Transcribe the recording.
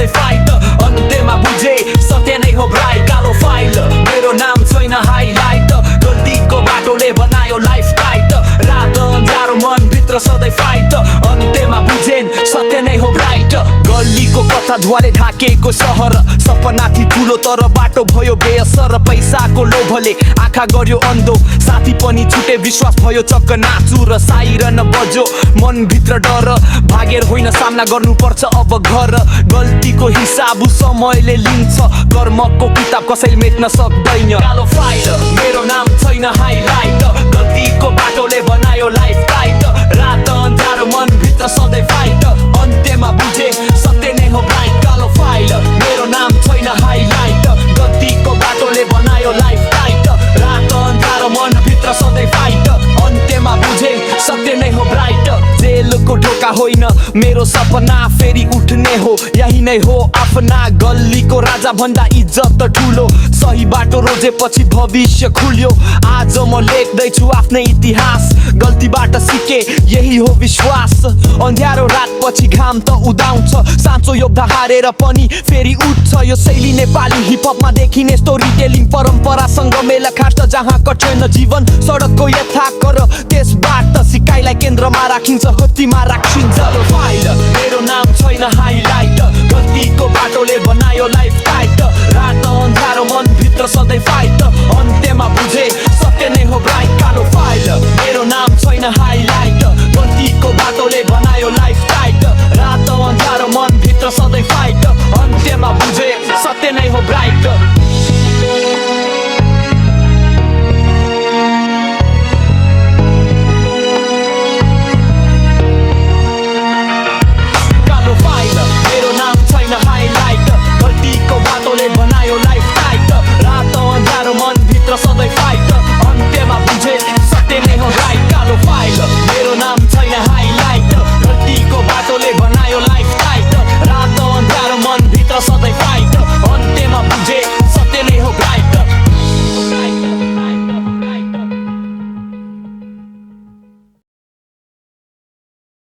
सधैँ फाइट अन्त्यमा बुझे सत्य नै हो ब्राइट कालो फाइल मेरो नाम छैन हाइलाइट गल्तीको बाटोले बनायो लाइफ टाइट रात अँध्यारो मनभित्र सधैँ फाइट अन्त्यमा बुझेन सत्य नै हो ब्राइट गल्लीको कथा धुवाले ढाकेको सहर सपना थी ठुलो तर बाटो भयो बेअसर पैसाको लोभले आँखा गर्यो अन्धो साथी पनि छुटे विश्वास भयो चक्क नाचु र साइरन बज्यो मनभित्र डर भागेर होइन सामना गर्नुपर्छ अब घर गल्तीको हिसाब समयले लिन्छ कर्मको किताब कसैले मेट्न सक्दैन कालो फाइल मेरो नाम छैन हाइलाइट गल्तीको बाटोले बनायो लाइफ टाइट रात अँध्यारो मनभित्र सधैँ फाइट अन्त्यमा बुझे सत्य नै हो ब्राइट कालो फाइल मेरो नाम छैन हाइलाइट गल्तीको बाटोले बनायो लाइफ टाइट रात अँध्यारो मनभित्र सधैँ फाइट अन्त्यमा बुझे सत्य नै हो ब्राइट जेलको ढोका होइन मेरो सपना फेरि उठ्ने हो यही नै हो आफ्ना गल्लीको राजा भन्दा इज्जत ठुलो सही बाटो रोजेपछि भविष्य खुल्यो आज म लेख्दैछु आफ्नै इतिहास गल्तीबाट सिके यही हो विश्वास अँध्यारो रात पछि घाम त उदाउँछ साँचो योद्धा हारेर पनि फेरि उठ्छ यो शैली नेपाली हिपहपमा देखिने स्टोरी टेलिङ परम्परासँग मेला खाट्छ जहाँ कठिन जीवन सडकको यथा कर त्यसबाट सिकाइलाई केन्द्रमा राखिन्छ हत्तीमा राखिन्छ